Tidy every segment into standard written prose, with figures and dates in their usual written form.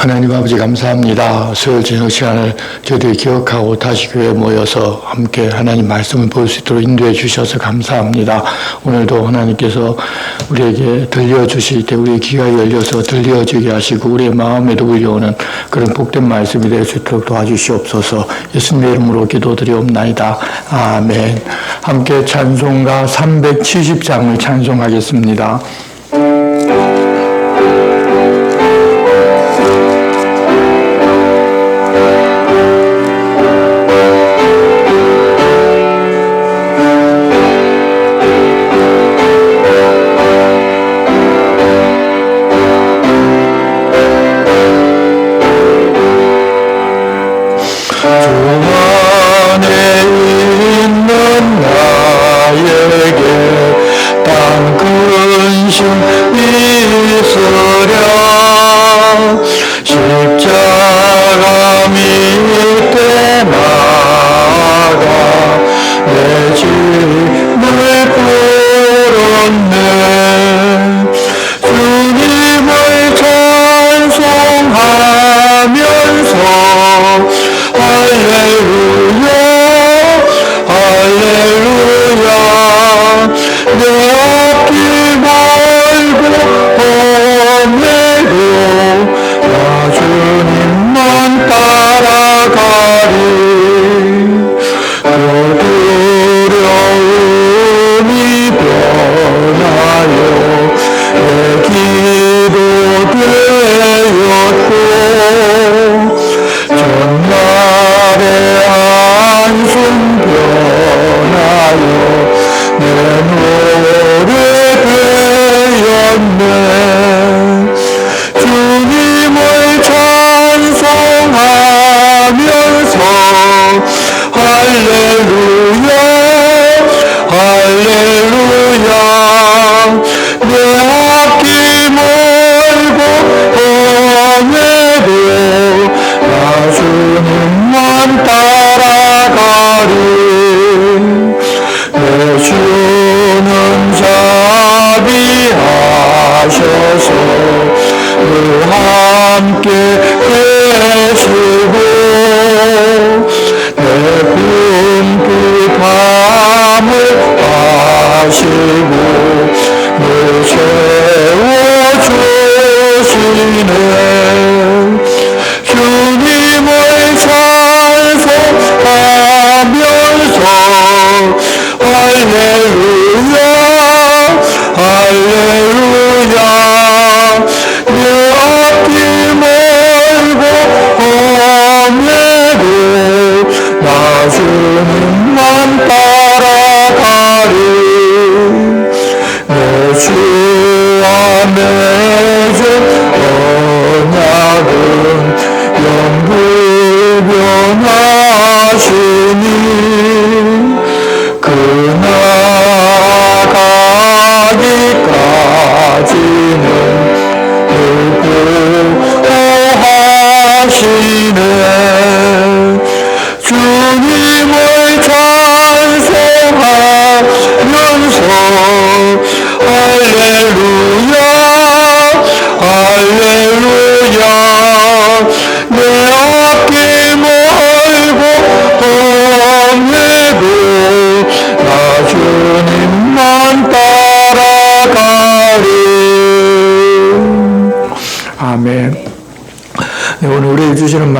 하나님 아버지 감사합니다. 수요일 저녁 시간을 저희들이 기억하고 다시 교회에 모여서 함께 하나님 말씀을 볼 수 있도록 인도해 주셔서 감사합니다. 오늘도 하나님께서 우리에게 들려주실 때 우리의 귀가 열려서 들려지게 하시고 우리의 마음에도 울려오는 그런 복된 말씀이 될 수 있도록 도와주시옵소서. 예수님의 이름으로 기도드리옵나이다. 아멘. 함께 찬송가 370장을 찬송하겠습니다.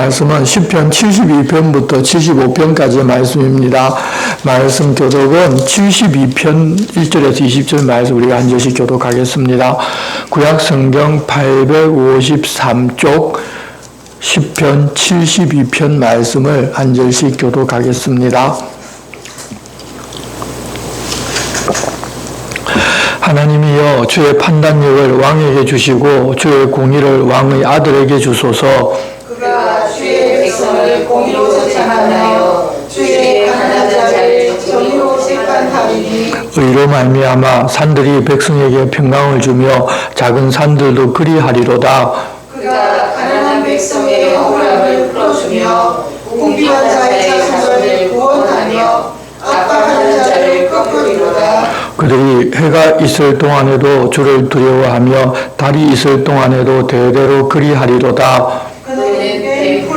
말씀은 시편 72편부터 75편까지의 말씀입니다. 말씀 교독은 72편 1절에서 20절 말씀 우리가 한 절씩 교독하겠습니다. 구약성경 853쪽 시편 72편 말씀을 한 절씩 교독하겠습니다. 하나님이여 주의 판단력을 왕에게 주시고 주의 공의를 왕의 아들에게 주소서. 그가 주의 백성을 공의로 정착하여 주의 가난한 자를 정의로 생각하리니 의로 말미암아 산들이 백성에게 평강을 주며 작은 산들도 그리하리로다. 그가 가난한 백성의 억울함을 풀어주며 궁핍한 자의 자손을 구원하며 압박하는 자를 꺾으리로다. 그들이 해가 있을 동안에도 주를 두려워하며 달이 있을 동안에도 대대로 그리하리로다.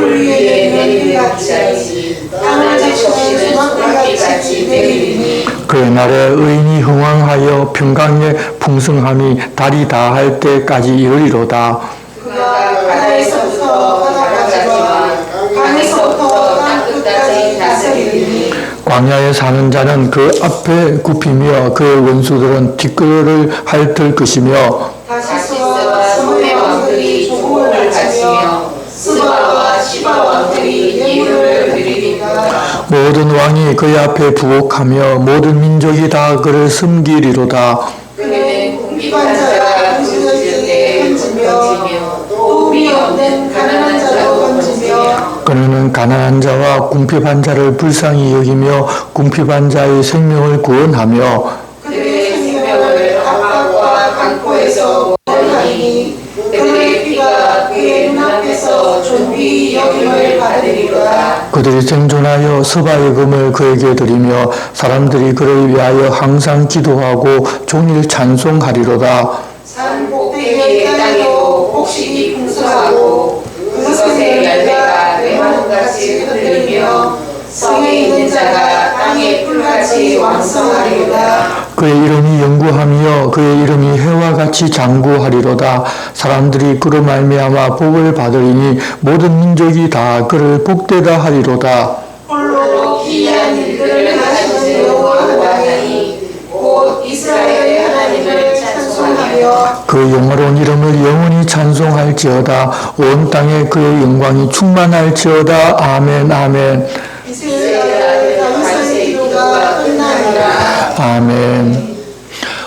물 위에 내리는 같이 땅을 적시는 소낙비같이 내리리니 그 날에 의인이 흥왕하여 평강의 풍성함이 달이 다할 때까지 이르리로다. 그가 바다에서부터 바다까지와 강에서부터 땅 끝까지 다스리리니 광야에 사는 자는 그 앞에 굽히며 그 원수들은 뒷걸을 핥을 것이며 다시스와 소의 왕들이 조공을 바치며 스바와 시바 왕들이 예물을 드리리까 모든 왕이 그의 앞에 부옥하며 모든 민족이 다 그를 섬기리로다. 그는 궁핍한 자가 궁식을 지을 던지며 도움이 없는 가난한 자도 던지며 그는 가난한 자와 궁핍한 자를 불쌍히 여기며 궁핍한 자의 생명을 구원하며 그들의 생명을 압박과 강포에서 구원하니 그들의 피가 그의 눈앞에서 존귀히 여김을 받으리로다. 그들이 생존하여 서바의 금을 그에게 드리며 사람들이 그를 위하여 항상 기도하고 종일 찬송하리로다. 산 꼭대기의 땅에도 곡식이 풍성하고 그것의 열매가 레바논같이 흔들리며 성에 있는 자가 땅의 풀같이 왕성하리로다. 그의 이름이 영구하며 그의 이름이 해와 같이 장구하리로다. 사람들이 그로 말미암아 복을 받으리니 모든 민족이 다 그를 복되다 하리로다. 홀로 기이한 일들을 하시는 여호와하니 곧 이스라엘의 하나님을 찬송하며 그 영화로운 이름을 영원히 찬송할지어다. 온 땅에 그의 영광이 충만할지어다. 아멘 아멘 이스라엘 아들 다윗의 기도가 끝나니라. 아멘.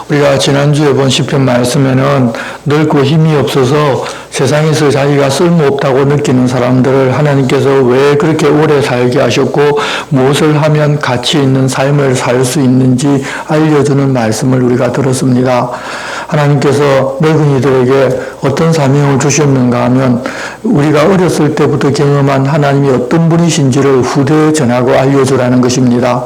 우리가 지난주에 본 시편 말씀에는 늙고 힘이 없어서 세상에서 자기가 쓸모없다고 느끼는 사람들을 하나님께서 왜 그렇게 오래 살게 하셨고 무엇을 하면 가치 있는 삶을 살 수 있는지 알려주는 말씀을 우리가 들었습니다. 하나님께서 늙은이들에게 어떤 사명을 주셨는가 하면 우리가 어렸을 때부터 경험한 하나님이 어떤 분이신지를 후대에 전하고 알려주라는 것입니다.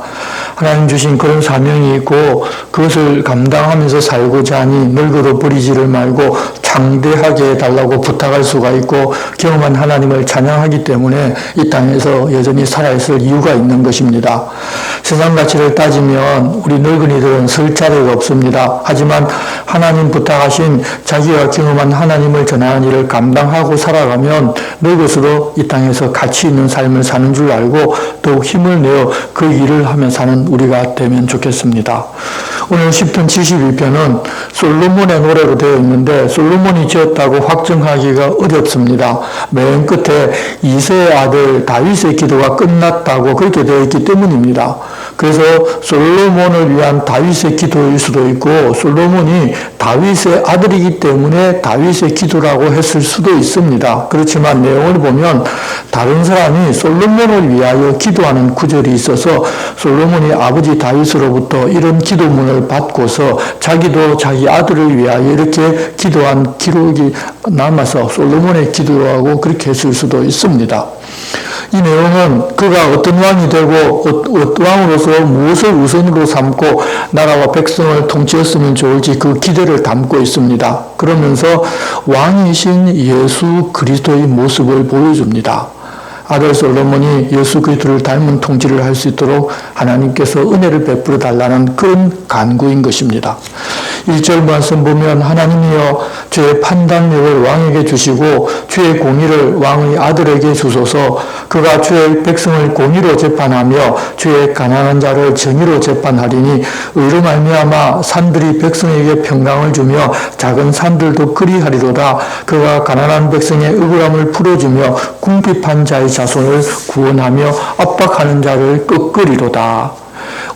하나님 주신 그런 사명이 있고 그것을 감당하면서 살고자 하니 늙어도 버리지를 말고 창대하게 해달라고 부탁할 수가 있고 경험한 하나님을 찬양하기 때문에 이 땅에서 여전히 살아있을 이유가 있는 것입니다. 세상 가치를 따지면 우리 늙은이들은 설 자리가 없습니다. 하지만 하나님 부탁하신 자기가 경험한 하나님을 전하는 일을 감당하고 살아가면 늙어서도 이 땅에서 가치 있는 삶을 사는 줄 알고 더욱 힘을 내어 그 일을 하며 사는 우리가 되면 좋겠습니다. 오늘 10편 72편은 솔로몬의 노래로 되어 있는데 솔로몬이 지었다고 확정하기가 어렵습니다. 맨 끝에 이새의 아들 다윗의 기도가 끝났다고 그렇게 되어 있기 때문입니다. 그래서 솔로몬을 위한 다윗의 기도일 수도 있고 솔로몬이 다윗의 아들이기 때문에 다윗의 기도라고 했을 수도 있습니다. 그렇지만 내용을 보면 다른 사람이 솔로몬을 위하여 기도하는 구절이 있어서 솔로몬이 아버지 다윗으로부터 이런 기도문을 받고서 자기도 자기 아들을 위하여 이렇게 기도한 기록이 남아서 솔로몬의 기도라고 그렇게 했을 수도 있습니다. 이 내용은 그가 어떤 왕이 되고 왕으로서 무엇을 우선으로 삼고 나라와 백성을 통치했으면 좋을지 그 기대를 담고 있습니다. 그러면서 왕이신 예수 그리스도의 모습을 보여줍니다. 아들 솔로몬이 예수 그리스도를 닮은 통치를 할 수 있도록 하나님께서 은혜를 베풀어 달라는 그런 간구인 것입니다. 1절 말씀 보면 하나님이여 주의 판단력을 왕에게 주시고 주의 공의를 왕의 아들에게 주소서. 그가 주의 백성을 공의로 재판하며 주의 가난한 자를 정의로 재판하리니 의로 말미암아 산들이 백성에게 평강을 주며 작은 산들도 그리하리로다. 그가 가난한 백성의 억울함을 풀어주며 궁핍한 자의 자손을 구원하며 압박하는 자를 꺾으리로다.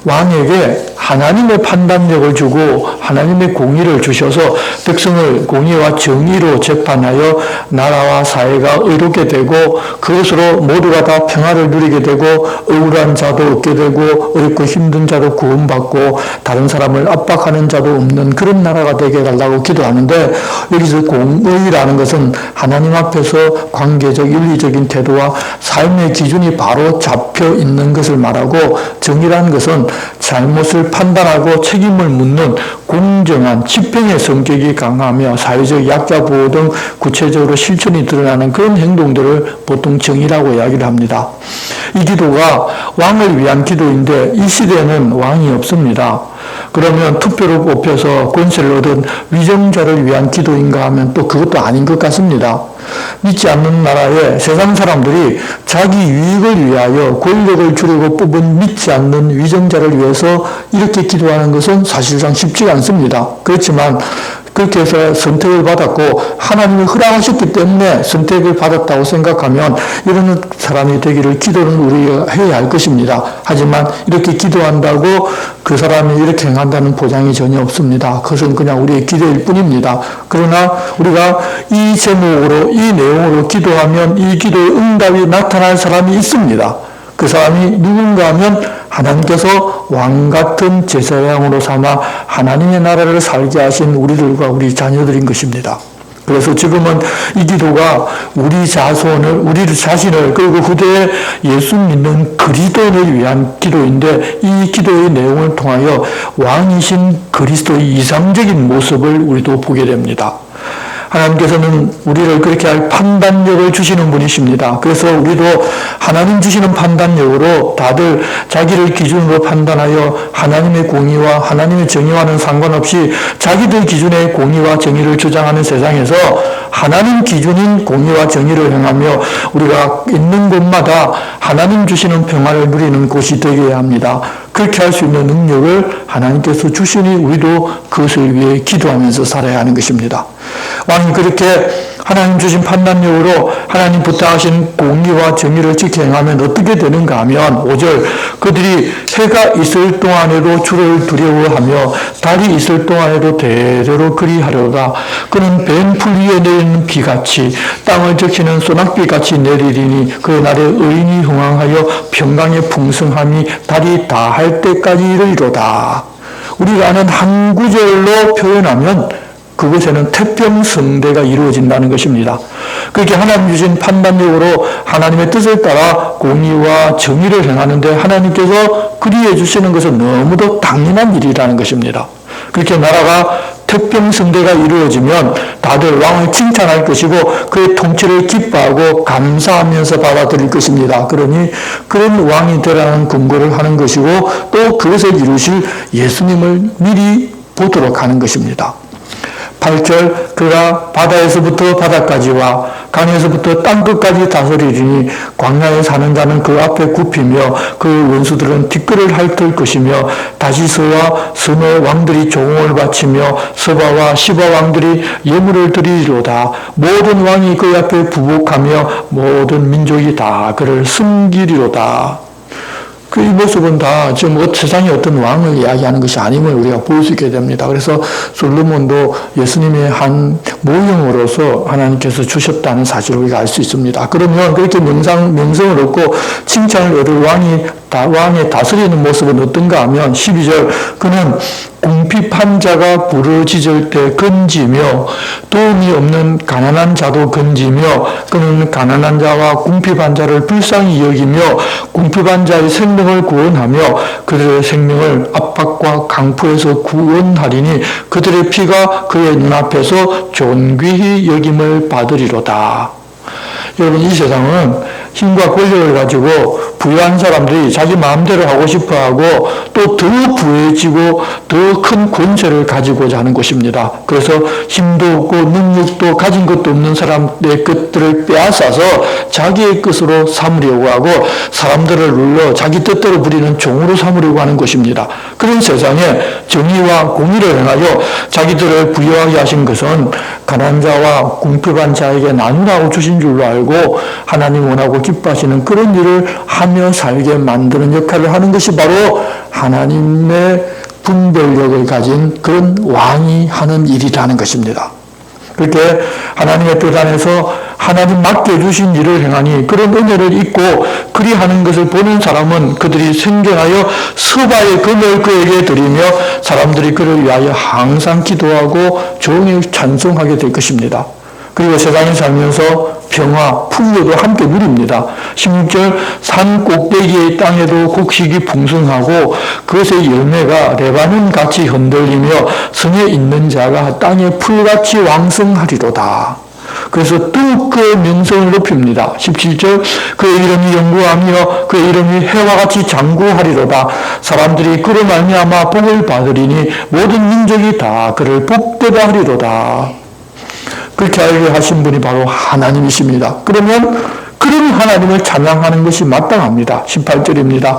왕에게 하나님의 판단력을 주고 하나님의 공의를 주셔서 백성을 공의와 정의로 재판하여 나라와 사회가 의롭게 되고 그것으로 모두가 다 평화를 누리게 되고 억울한 자도 얻게 되고 어렵고 힘든 자도 구원받고 다른 사람을 압박하는 자도 없는 그런 나라가 되게 해달라고 기도하는데 여기서 공의라는 것은 하나님 앞에서 관계적 윤리적인 태도와 삶의 기준이 바로 잡혀 있는 것을 말하고 정의라는 것은 잘못을 판단하고 책임을 묻는 공정한 집행의 성격이 강하며 사회적 약자 보호 등 구체적으로 실천이 드러나는 그런 행동들을 보통 정의라고 이야기를 합니다. 이 기도가 왕을 위한 기도인데 이 시대에는 왕이 없습니다. 그러면 투표로 뽑혀서 권세를 얻은 위정자를 위한 기도인가 하면 또 그것도 아닌 것 같습니다. 믿지 않는 나라에 세상 사람들이 자기 유익을 위하여 권력을 주려고 뽑은 믿지 않는 위정자를 위해서 이렇게 기도하는 것은 사실상 쉽지가 않습니다. 그렇지만 그렇게 해서 선택을 받았고 하나님이 허락하셨기 때문에 선택을 받았다고 생각하면 이런 사람이 되기를 기도는 우리가 해야 할 것입니다. 하지만 이렇게 기도한다고 그 사람이 이렇게 행한다는 보장이 전혀 없습니다. 그것은 그냥 우리의 기도일 뿐입니다. 그러나 우리가 이 제목으로 이 내용으로 기도하면 이 기도의 응답이 나타날 사람이 있습니다. 그 사람이 누군가 하면 하나님께서 왕같은 제사장으로 삼아 하나님의 나라를 살게 하신 우리들과 우리 자녀들인 것입니다. 그래서 지금은 이 기도가 우리 자손을, 우리 자신을, 그리고 후대에 예수 믿는 그리스도인을 위한 기도인데 이 기도의 내용을 통하여 왕이신 그리스도의 이상적인 모습을 우리도 보게 됩니다. 하나님께서는 우리를 그렇게 할 판단력을 주시는 분이십니다. 그래서 우리도 하나님 주시는 판단력으로 다들 자기를 기준으로 판단하여 하나님의 공의와 하나님의 정의와는 상관없이 자기들 기준의 공의와 정의를 주장하는 세상에서 하나님 기준인 공의와 정의를 행하며 우리가 있는 곳마다 하나님 주시는 평화를 누리는 곳이 되어야 합니다. 그렇게 할 수 있는 능력을 하나님께서 주시니 우리도 그것을 위해 기도하면서 살아야 하는 것입니다. 왕이 그렇게 하나님 주신 판단력으로 하나님 부탁하신 공의와 정의를 지켜 행하면 어떻게 되는가 하면 5절 그들이 해가 있을 동안에도 주를 두려워하며 달이 있을 동안에도 대대로 그리하려다. 그는 뱀풀 위에 내리는 비같이 땅을 적시는 소낙비같이 내리리니 그 날에 의인이 흥왕하여 평강의 풍성함이 달이 다할 때까지 이르리로다. 우리가 아는 한 구절로 표현하면 그곳에는 태평성대가 이루어진다는 것입니다. 그렇게 하나님 주신 판단력으로 하나님의 뜻을 따라 공의와 정의를 행하는데 하나님께서 그리해 주시는 것은 너무도 당연한 일이라는 것입니다. 그렇게 나라가 태평성대가 이루어지면 다들 왕을 칭찬할 것이고 그의 통치를 기뻐하고 감사하면서 받아들일 것입니다. 그러니 그런 왕이 되라는 근거를 하는 것이고 또 그것을 이루실 예수님을 미리 보도록 하는 것입니다. 8절 그가 바다에서부터 바다까지와 강에서부터 땅끝까지 다스리리니 광야에 사는 자는 그 앞에 굽히며 그 원수들은 티끌을 핥을 것이며 다시스와 스노 왕들이 종을 바치며 서바와 시바 왕들이 예물을 드리리로다. 모든 왕이 그 앞에 부복하며 모든 민족이 다 그를 섬기리로다. 이 모습은 다 지금 세상의 어떤 왕을 이야기하는 것이 아님을 우리가 볼 수 있게 됩니다. 그래서 솔로몬도 예수님의 한 모형으로서 하나님께서 주셨다는 사실을 우리가 알 수 있습니다. 그러면 그렇게 명성을 얻고 칭찬을 얻을 왕의 다스리는 모습은 어떤가 하면 12절 그는 궁핍한 자가 부르짖을 때 건지며 도움이 없는 가난한 자도 건지며 그는 가난한 자와 궁핍한 자를 불쌍히 여기며 궁핍한 자의 생명을 구원하며 그들의 생명을 압박과 강포에서 구원하리니 그들의 피가 그의 눈앞에서 존귀히 여김을 받으리로다. 여러분 이 세상은 힘과 권력을 가지고 부유한 사람들이 자기 마음대로 하고 싶어하고 또 더 부해지고 더 큰 권세를 가지고자 하는 것입니다. 그래서 힘도 없고 능력도 가진 것도 없는 사람의 것들을 빼앗아서 자기의 것으로 삼으려고 하고 사람들을 눌러 자기 뜻대로 부리는 종으로 삼으려고 하는 것입니다. 그런 세상에 정의와 공의를 행하여 자기들을 부유하게 하신 것은 가난한 자와 궁핍한 자에게 나누라고 주신 줄로 알고 하나님 원하고 기뻐하시는 그런 일을 하며 살게 만드는 역할을 하는 것이 바로 하나님의 분별력을 가진 그런 왕이 하는 일이라는 것입니다. 그렇게 하나님의 뜻 안에서 하나님 맡겨주신 일을 행하니 그런 은혜를 잊고 그리하는 것을 보는 사람은 그들이 생존하여 서바의 금을 그에게 드리며 사람들이 그를 위하여 항상 기도하고 종일 찬송하게 될 것입니다. 그리고 세상에 살면서 평화, 풍요도 함께 누립니다. 16절 산 꼭대기의 땅에도 곡식이 풍성하고 그것의 열매가 레바논같이 흔들리며 성에 있는 자가 땅에 풀같이 왕성하리로다. 그래서 뜨겁게 명성을 높입니다. 17절 그의 이름이 영구하며 그의 이름이 해와 같이 장구하리로다. 사람들이 그로 말미암아 복을 받으리니 모든 민족이 다 그를 복되다 하리로다. 그렇게 알게 하신 분이 바로 하나님이십니다. 그러면 그런 하나님을 찬양하는 것이 마땅합니다. 18절입니다.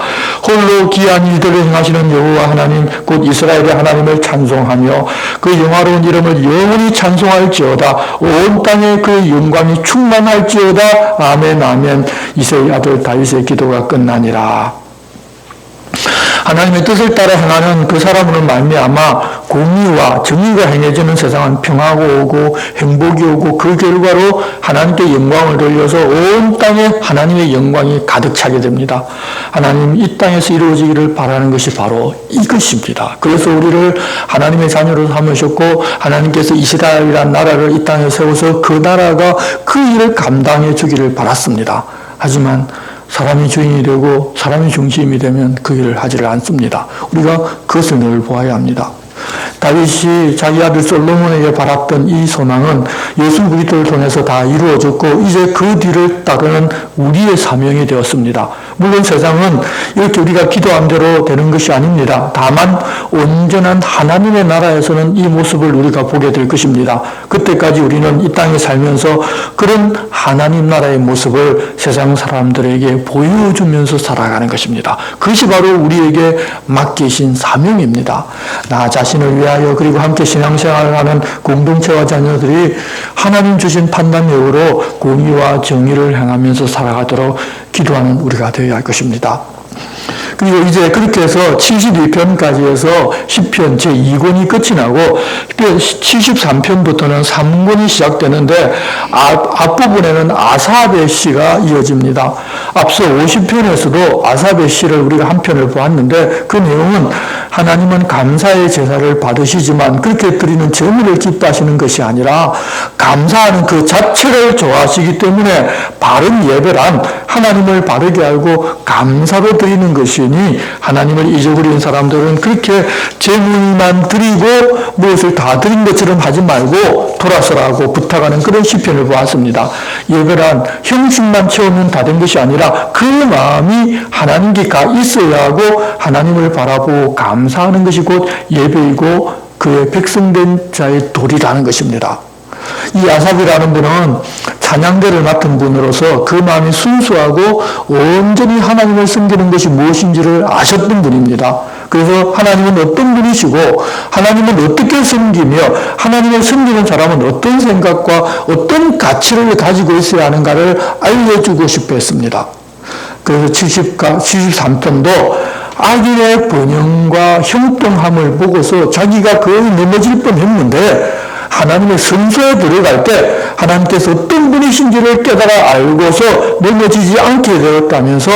홀로 기한 일들을 행하시는 여호와 하나님 곧 이스라엘의 하나님을 찬송하며 그 영화로운 이름을 영원히 찬송할지어다. 온 땅에 그 영광이 충만할지어다. 아멘 아멘. 이새의 아들 다윗의 기도가 끝나니라. 하나님의 뜻을 따라 행하는 그 사람으로 말미암아 공의와 정의가 행해지는 세상은 평화가 오고 행복이 오고 그 결과로 하나님께 영광을 돌려서 온 땅에 하나님의 영광이 가득 차게 됩니다. 하나님 이 땅에서 이루어지기를 바라는 것이 바로 이것입니다. 그래서 우리를 하나님의 자녀로 삼으셨고 하나님께서 이스라엘이라는 나라를 이 땅에 세워서 그 나라가 그 일을 감당해 주기를 바랐습니다. 하지만 사람이 주인이 되고 사람이 중심이 되면 그 일을 하지를 않습니다. 우리가 그것을 늘 보아야 합니다. 다윗이 자기 아들 솔로몬에게 바랐던 이 소망은 예수 그리스도를 통해서 다 이루어졌고 이제 그 뒤를 따르는 우리의 사명이 되었습니다. 물론 세상은 이렇게 우리가 기도한 대로 되는 것이 아닙니다. 다만 온전한 하나님의 나라에서는 이 모습을 우리가 보게 될 것입니다. 그때까지 우리는 이 땅에 살면서 그런 하나님 나라의 모습을 세상 사람들에게 보여주면서 살아가는 것입니다. 그것이 바로 우리에게 맡기신 사명입니다. 나 자신을 위하여 그리고 함께 신앙생활을 하는 공동체와 자녀들이 하나님 주신 판단력으로 공의와 정의를 행하면서 살아가도록 기도하는 우리가 되어야 할 것입니다. 그리고 이제 그렇게 해서 72편까지 해서 시편 제2권이 끝이 나고 73편부터는 3권이 시작되는데 앞부분에는 아삽의 시가 이어집니다. 앞서 50편에서도 아삽의 시를 우리가 한 편을 보았는데 그 내용은 하나님은 감사의 제사를 받으시지만 그렇게 드리는 제물을 기뻐하시는 것이 아니라 감사하는 그 자체를 좋아하시기 때문에 바른 예배란 하나님을 바르게 알고 감사로 드리는 것이니 하나님을 잊어버린 사람들은 그렇게 제물만 드리고 무엇을 다 드린 것처럼 하지 말고 돌아서라고 부탁하는 그런 시편을 보았습니다. 예배란 형식만 채우면 다 된 것이 아니라 그 마음이 하나님께 가 있어야 하고 하나님을 바라보고 감사하는 것이 곧 예배이고 그의 백성된 자의 도리라는 것입니다. 이 아삽이라는 분은 찬양대를 맡은 분으로서 그 마음이 순수하고 온전히 하나님을 섬기는 것이 무엇인지를 아셨던 분입니다. 그래서 하나님은 어떤 분이시고 하나님은 어떻게 섬기며 하나님을 섬기는 사람은 어떤 생각과 어떤 가치를 가지고 있어야 하는가를 알려주고 싶어 했습니다. 그래서 73편도 악인의 번영과 형통함을 보고서 자기가 거의 넘어질 뻔했는데 하나님의 성소에 들어갈 때 하나님께서 어떤 분이신지를 깨달아 알고서 넘어지지 않게 되었다면서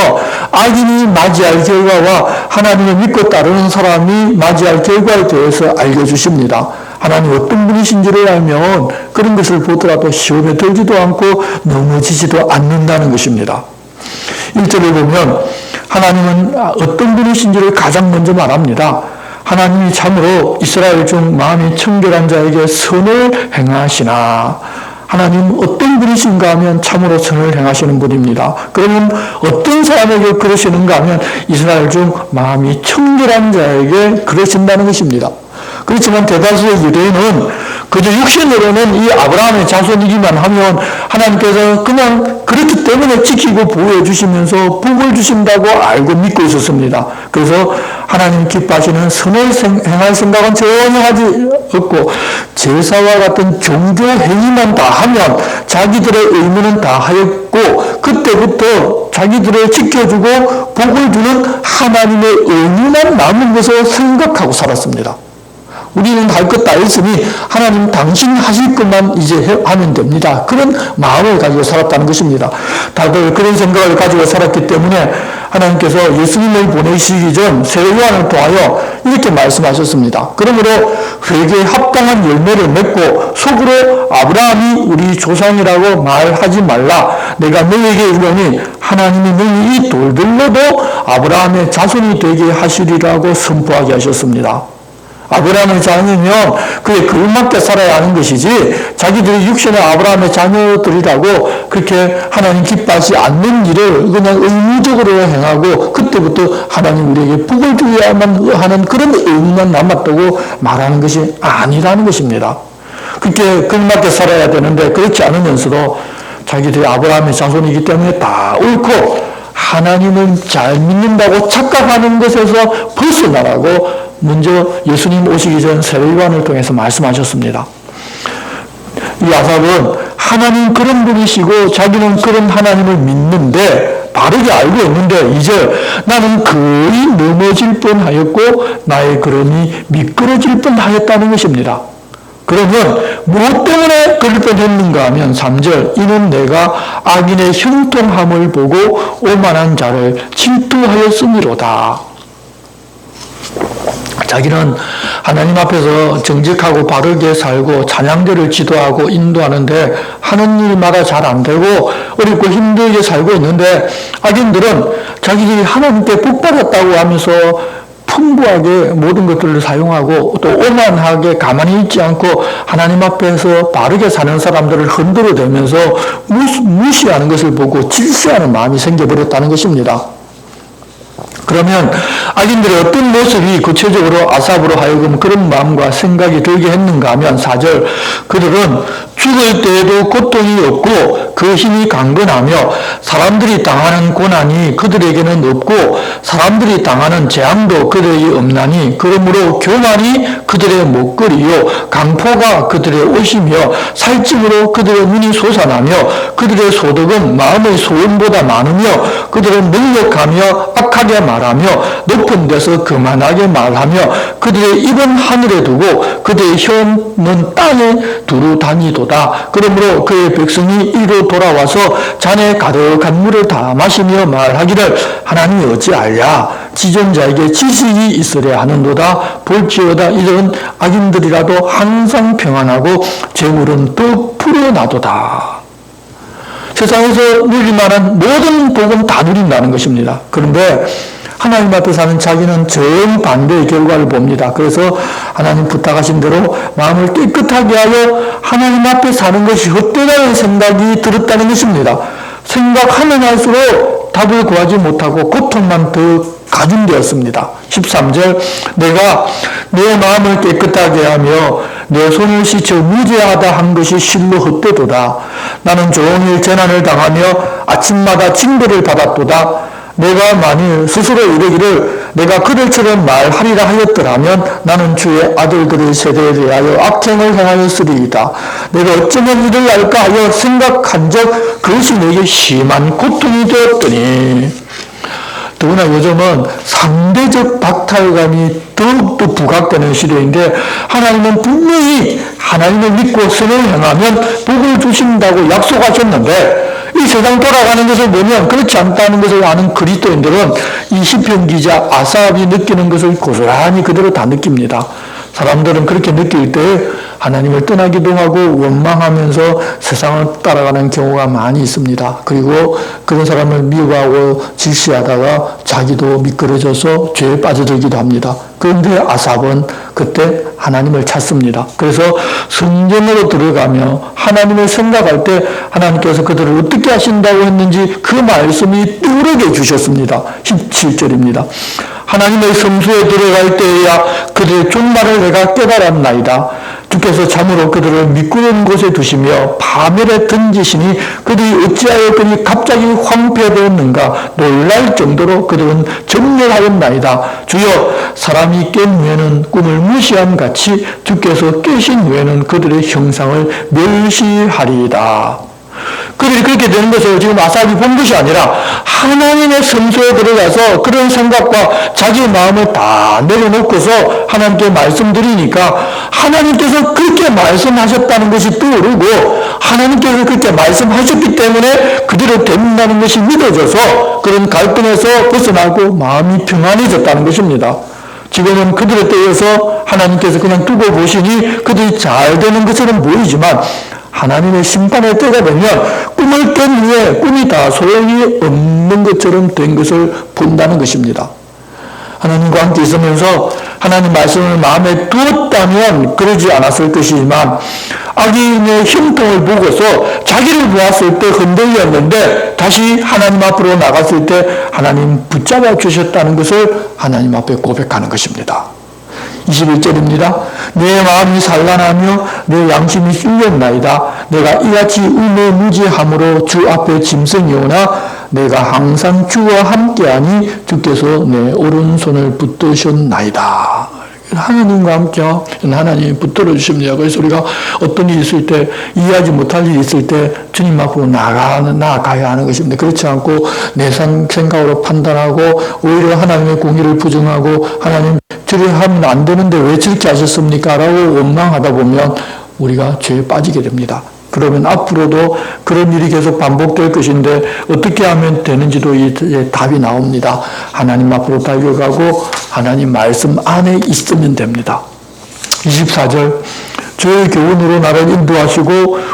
악인이 맞이할 결과와 하나님을 믿고 따르는 사람이 맞이할 결과에 대해서 알려주십니다. 하나님이 어떤 분이신지를 알면 그런 것을 보더라도 시험에 들지도 않고 넘어지지도 않는다는 것입니다. 1절을 보면 하나님은 어떤 분이신지를 가장 먼저 말합니다. 하나님이 참으로 이스라엘 중 마음이 청결한 자에게 선을 행하시나. 하나님 어떤 분이신가 하면 참으로 선을 행하시는 분입니다. 그러면 어떤 사람에게 그러시는가 하면 이스라엘 중 마음이 청결한 자에게 그러신다는 것입니다. 그렇지만 대다수의 유대인은 그저 육신으로는 이 아브라함의 자손이기만 하면 하나님께서 그냥 그렇기 때문에 지키고 보호해 주시면서 복을 주신다고 알고 믿고 있었습니다. 그래서 하나님 기뻐하시는 선을 행할 생각은 전혀 하지 없고 제사와 같은 종교 행위만 다 하면 자기들의 의무는 다 하였고 그때부터 자기들을 지켜주고 복을 주는 하나님의 의무만 남은 것을 생각하고 살았습니다. 우리는 할 것 다 했으니 하나님 당신 하실 것만 이제 하면 됩니다. 그런 마음을 가지고 살았다는 것입니다. 다들 그런 생각을 가지고 살았기 때문에 하나님께서 예수님을 보내시기 전 세례요한을 통하여 이렇게 말씀하셨습니다. 그러므로 회개에 합당한 열매를 맺고 속으로 아브라함이 우리 조상이라고 말하지 말라. 내가 너에게 이르노니 하나님이 너희 이 돌들로도 아브라함의 자손이 되게 하시리라고 선포하게 하셨습니다. 아브라함의 자녀면 그에 걸맞게 살아야 하는 것이지 자기들이 육신의 아브라함의 자녀들이라고 그렇게 하나님 기뻐하지 않는 일을 그냥 의무적으로 행하고 그때부터 하나님 우리에게 복을 주어야만 하는 그런 의무만 남았다고 말하는 것이 아니라는 것입니다. 그렇게 걸맞게 살아야 되는데 그렇지 않으면서도 자기들이 아브라함의 자손이기 때문에 다 옳고 하나님을 잘 믿는다고 착각하는 것에서 벗어나라고 먼저 예수님 오시기 전 세례요한을 통해서 말씀하셨습니다. 이 아삽은 하나님 그런 분이시고 자기는 그런 하나님을 믿는데 바르게 알고 있는데 이제 나는 거의 넘어질 뻔하였고 나의 걸음이 미끄러질 뻔하였다는 것입니다. 그러면 무엇 때문에 그럴 뻔했는가 하면 3절 이는 내가 악인의 형통함을 보고 오만한 자를 질투하였음이로다. 자기는 하나님 앞에서 정직하고 바르게 살고 찬양대를 지도하고 인도하는데 하는 일마다 잘 안 되고 어렵고 힘들게 살고 있는데 악인들은 자기들이 하나님께 복 받았다고 하면서 풍부하게 모든 것들을 사용하고 또 오만하게 가만히 있지 않고 하나님 앞에서 바르게 사는 사람들을 흔들어대면서 무시하는 것을 보고 질시하는 마음이 생겨버렸다는 것입니다. 그러면 악인들의 어떤 모습이 구체적으로 아삽으로 하여금 그런 마음과 생각이 들게 했는가 하면 4절 그들은 죽을 때에도 고통이 없고 그 힘이 강건하며 사람들이 당하는 고난이 그들에게는 없고 사람들이 당하는 재앙도 그들에게 없나니 그러므로 교만이 그들의 목걸이요 강포가 그들의 옷이며 살찜으로 그들의 눈이 솟아나며 그들의 소득은 마음의 소원보다 많으며 그들은 능력하며 악하게 말하며 높은 데서 그만하게 말하며 그들의 입은 하늘에 두고 그들의 혀는 땅에 두루 다니도다. 그러므로 그의 백성이 이로 돌아와서 잔에 가득한 물을 다 마시며 말하기를 하나님이 어찌하랴 지존자에게 지식이 있으려 하는도다. 볼지어다 이런 악인들이라도 항상 평안하고 재물은 또 풀어나도다. 세상에서 누릴 만한 모든 복은 다 누린다는 것입니다. 그런데 하나님 앞에 사는 자기는 정반대의 결과를 봅니다. 그래서 하나님 부탁하신 대로 마음을 깨끗하게 하여 하나님 앞에 사는 것이 헛되다는 생각이 들었다는 것입니다. 생각하면 할수록 답을 구하지 못하고 고통만 더 가중되었습니다. 13절 내가 내 마음을 깨끗하게 하며 내 손을 씻어 무죄하다 한 것이 실로 헛되도다. 나는 종일 재난을 당하며 아침마다 징벌을 받았도다. 내가 만일 스스로 이르기를 내가 그들처럼 말하리라 하였더라면 나는 주의 아들들의 세대에 대하여 악행을 행하였으리이다. 내가 어쩌면 이를 알까 하여 생각한 적 그것이 내게 심한 고통이 되었더니 더구나 요즘은 상대적 박탈감이 더욱더 부각되는 시대인데 하나님은 분명히 하나님을 믿고 선을 행하면 복을 주신다고 약속하셨는데 이 세상 돌아가는 것을 보면 그렇지 않다는 것을 아는 그리스도인들은 이 시편 기자 아삽이 느끼는 것을 고스란히 그대로 다 느낍니다. 사람들은 그렇게 느낄 때 하나님을 떠나기도 하고 원망하면서 세상을 따라가는 경우가 많이 있습니다. 그리고 그런 사람을 미워하고 질시하다가 자기도 미끄러져서 죄에 빠져들기도 합니다. 그런데 아삽은 그때 하나님을 찾습니다. 그래서 성전으로 들어가며 하나님을 생각할 때 하나님께서 그들을 어떻게 하신다고 했는지 그 말씀이 뚜렷게 주셨습니다. 17절입니다. 하나님의 성소에 들어갈 때에야 그들의 종말을 내가 깨달았나이다. 주께서 참으로 그들을 미끄러운 곳에 두시며 파멸에 던지시니 그들이 어찌하여 그들이 갑자기 황폐되었는가 놀랄 정도로 그들은 정렬하였나이다. 주여 사람이 깬 후에는 꿈을 무시함 같이 주께서 깨신 후에는 그들의 형상을 멸시하리이다. 그렇게 되는 것을 지금 아삽이 본 것이 아니라 하나님의 성소에 들어가서 그런 생각과 자기 마음을 다 내려놓고서 하나님께 말씀드리니까 하나님께서 그렇게 말씀하셨다는 것이 떠오르고 하나님께서 그렇게 말씀하셨기 때문에 그대로 된다는 것이 믿어져서 그런 갈등에서 벗어나고 마음이 평안해졌다는 것입니다. 지금은 그들에 대해서 하나님께서 그냥 두고 보시니 그들이 잘 되는 것처럼 보이지만 하나님의 심판의 때가 되면 꿈을 깬 후에 꿈이 다 소용이 없는 것처럼 된 것을 본다는 것입니다. 하나님과 함께 있으면서 하나님 말씀을 마음에 두었다면 그러지 않았을 것이지만 악인의 형통을 보고서 자기를 보았을 때 흔들렸는데 다시 하나님 앞으로 나갔을 때 하나님 붙잡아 주셨다는 것을 하나님 앞에 고백하는 것입니다. 21절입니다. 내 마음이 산란하며 내 양심이 찔렸나이다. 내가 이같이 의무무지함으로 주 앞에 짐승이 오나 내가 항상 주와 함께하니 주께서 내 오른손을 붙드셨나이다. 하나님과 함께 하나님이 붙들어 주십니다. 그래서 우리가 어떤 일이 있을 때 이해하지 못할 일이 있을 때 주님 앞으로 나아가야 하는 것입니다. 그렇지 않고 내 생각으로 판단하고 오히려 하나님의 공의를 부정하고 하나님 저렇게 하면 안 되는데 왜 저렇게 하셨습니까? 라고 원망하다 보면 우리가 죄에 빠지게 됩니다. 그러면 앞으로도 그런 일이 계속 반복될 것인데 어떻게 하면 되는지도 이제 답이 나옵니다. 하나님 앞으로 달려가고 하나님 말씀 안에 있으면 됩니다. 24절 주의 교훈으로 나를 인도하시고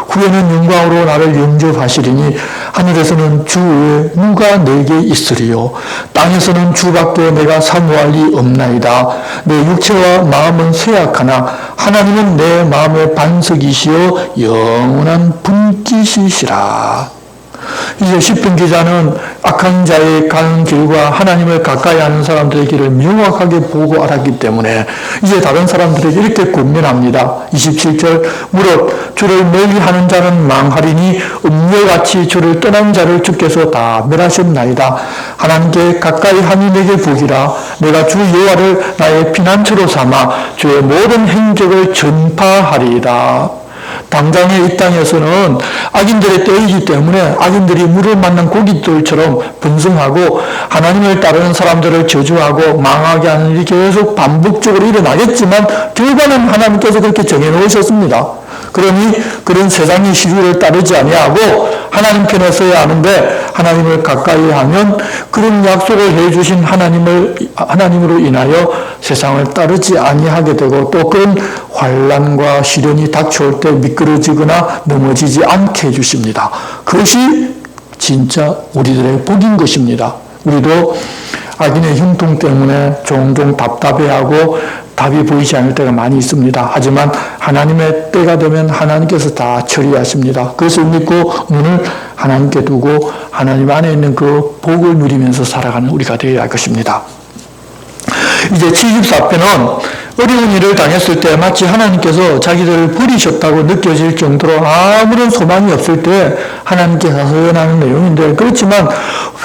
후에는 영광으로 나를 영접하시리니 하늘에서는 주 외에 누가 내게 있으리요 땅에서는 주밖에 내가 사모할 리 없나이다. 내 육체와 마음은 쇠약하나 하나님은 내 마음의 반석이시요 영원한 분깃이시라. 이제 시편 기자는 악한 자의 가는 길과 하나님을 가까이 하는 사람들의 길을 명확하게 보고 알았기 때문에 이제 다른 사람들에게 이렇게 권면합니다. 27절 무릇 주를 멀리하는 자는 망하리니 음녀같이 주를 떠난 자를 주께서 다 멸하셨나이다. 하나님께 가까이 하니 내게 복이라. 내가 주 여호와를 나의 피난처로 삼아 주의 모든 행적을 전파하리이다. 당장의 이 땅에서는 악인들의 때이기 때문에 악인들이 물을 만난 고기들처럼 번성하고 하나님을 따르는 사람들을 저주하고 망하게 하는 일이 계속 반복적으로 일어나겠지만 결과는 하나님께서 그렇게 정해놓으셨습니다. 그러니 그런 세상의 시류를 따르지 아니하고 하나님 편에 서야 하는데 하나님을 가까이 하면 그런 약속을 해주신 하나님으로 인하여 세상을 따르지 아니하게 되고 또 그런 환난과 시련이 닥쳐올 때 미끄러지거나 넘어지지 않게 해주십니다. 그것이 진짜 우리들의 복인 것입니다. 우리도 악인의 형통 때문에 종종 답답해하고 답이 보이지 않을 때가 많이 있습니다. 하지만 하나님의 때가 되면 하나님께서 다 처리하십니다. 그것을 믿고 눈을 하나님께 두고 하나님 안에 있는 그 복을 누리면서 살아가는 우리가 되어야 할 것입니다. 이제 74편은 어려운 일을 당했을 때 마치 하나님께서 자기들을 버리셨다고 느껴질 정도로 아무런 소망이 없을 때 하나님께 사서연하는 내용인데 그렇지만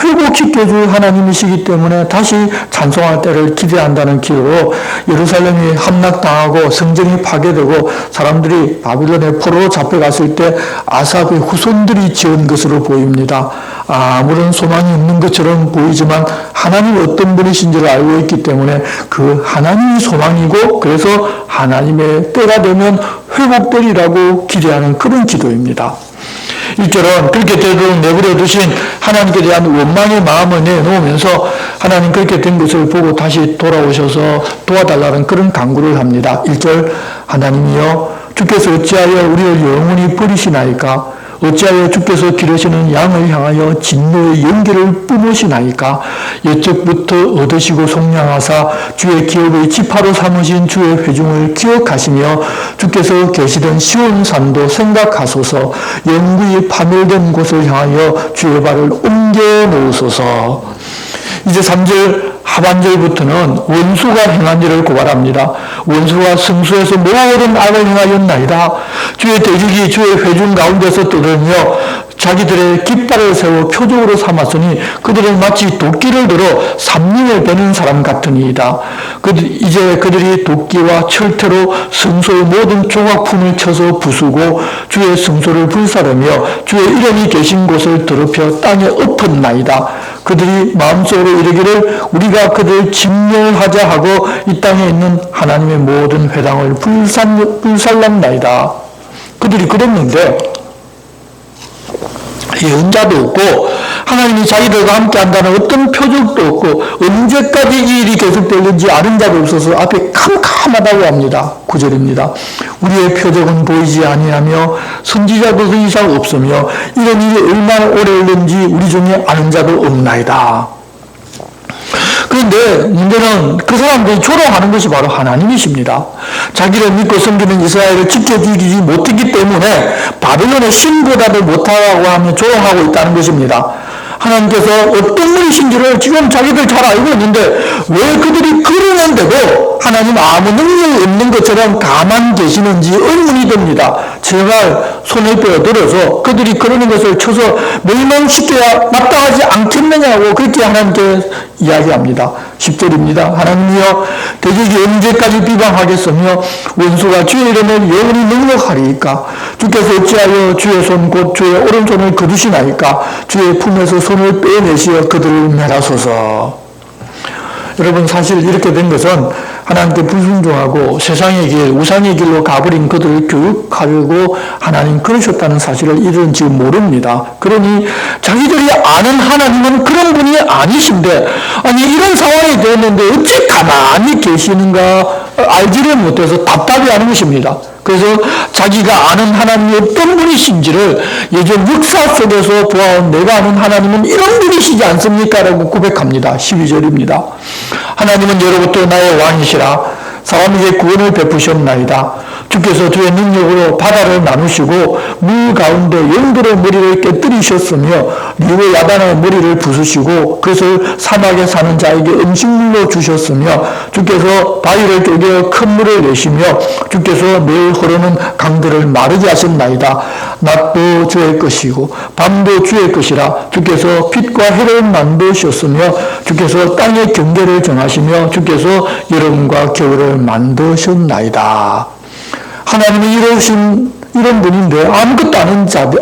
회복시켜줄 하나님이시기 때문에 다시 찬송할 때를 기대한다는 기도로 예루살렘이 함락당하고 성전이 파괴되고 사람들이 바빌론의 포로로 잡혀갔을 때 아삽의 후손들이 지은 것으로 보입니다. 아무런 소망이 없는 것처럼 보이지만 하나님이 어떤 분이신지를 알고 있기 때문에 그 하나님이 소망이고 그래서 하나님의 때가 되면 회복되리라고 기대하는 그런 기도입니다. 1절은 그렇게 되도록 내버려 두신 하나님께 대한 원망의 마음을 내놓으면서 하나님 그렇게 된 것을 보고 다시 돌아오셔서 도와달라는 그런 간구를 합니다. 1절 하나님이여 주께서 어찌하여 우리를 영원히 버리시나이까? 어찌하여 주께서 기르시는 양을 향하여 진노의 연기를 뿜으시나이까? 옛적부터 얻으시고 속량하사 주의 기업의 지파로 삼으신 주의 회중을 기억하시며 주께서 계시던 시온산도 생각하소서. 영구히 파멸된 곳을 향하여 주의 발을 옮겨 놓으소서. 이제 3절 하반절부터는 원수가 행한 일을 고발합니다. 원수가 성소에서 모든 악을 행하였나이다. 주의 대적이 주의 회중 가운데서 떠들며 자기들의 깃발을 세워 표적으로 삼았으니 그들은 마치 도끼를 들어 삼림을 베는 사람 같으니이다. 이제 그들이 도끼와 철퇴로 성소의 모든 조각품을 쳐서 부수고 주의 성소를 불사르며 주의 이름이 계신 곳을 더럽혀 땅에 엎었나이다. 그들이 마음속으로 이르기를 우리가 그들 진멸하자 하고 이 땅에 있는 하나님의 모든 회당을 불살랐나이다. 그들이 그랬는데 예언자도 없고 하나님이 자기들과 함께 한다는 어떤 표적도 없고 언제까지 이 일이 계속될는지 아는 자도 없어서 앞에 캄캄하다고 합니다. 9절입니다. 우리의 표적은 보이지 아니하며 선지자도 더 이상 없으며 이런 일이 얼마나 오래 흘는지 우리 중에 아는 자도 없나이다. 그런데 문제는 그 사람들이 조롱하는 것이 바로 하나님이십니다. 자기를 믿고 섬기는 이스라엘을 지켜주지 못했기 때문에 바벨론의 신보다도 못하라고 하며 조롱하고 있다는 것입니다. 하나님께서 어떤 분이신지를 지금 자기들 잘 알고 있는데 왜 그들이 그러는데도 하나님 아무 능력이 없는 것처럼 가만 계시는지 의문이 듭니다. 제발 손을 뻗어들어서 그들이 그러는 것을 쳐서 멸망시켜야 마땅하지 않겠느냐고 그렇게 하나님께 이야기합니다. 10절입니다. 하나님이여 대적이 언제까지 비방하겠으며 원수가 주의 이름을 영원히 능력하리이까? 주께서 어찌하여 주의 손 곧 주의 오른손을 거두시나이까? 주의 품에서 손을 빼내시어 그들을 멸하소서. 여러분 사실 이렇게 된 것은 하나님께 불순종하고 세상의 길, 우상의 길로 가버린 그들을 교육하려고 하나님 그러셨다는 사실을 이들은 지금 모릅니다. 그러니 자기들이 아는 하나님은 그런 분이 아니신데 아니 이런 상황이 되었는데 어찌 가만히 계시는가 알지를 못해서 답답해하는 것입니다. 그래서 자기가 아는 하나님이 어떤 분이신지를 예전 역사 속에서 보아온 내가 아는 하나님은 이런 분이시지 않습니까? 라고 고백합니다. 12절입니다. 하나님은 예로부터 나의 왕이시라 사람에게 구원을 베푸셨나이다. 주께서 주의 능력으로 바다를 나누시고 물 가운데 영들의 머리를 깨뜨리셨으며 리의 야단의 머리를 부수시고 그것을 사막에 사는 자에게 음식물로 주셨으며 주께서 바위를 쪼개 큰 물을 내시며 주께서 늘 흐르는 강들을 마르게 하셨나이다. 낮도 주의 것이고 밤도 주의 것이라. 주께서 빛과 해를 만드셨으며 주께서 땅의 경계를 정하시며 주께서 여름과 겨울을 만드셨나이다. 하나님이 이러신 이런 분인데 아무것도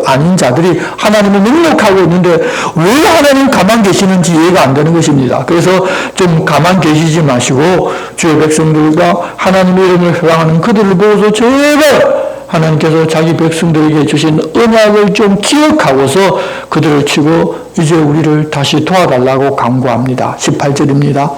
아닌 자들이 하나님을 능력하고 있는데 왜 하나님 가만 계시는지 이해가 안 되는 것입니다. 그래서 좀 가만 계시지 마시고 주의 백성들과 하나님의 이름을 회방하는 그들을 보고서 제발 하나님께서 자기 백성들에게 주신 언약을 좀 기억하고서 그들을 치고 이제 우리를 다시 도와달라고 간구합니다. 18절입니다.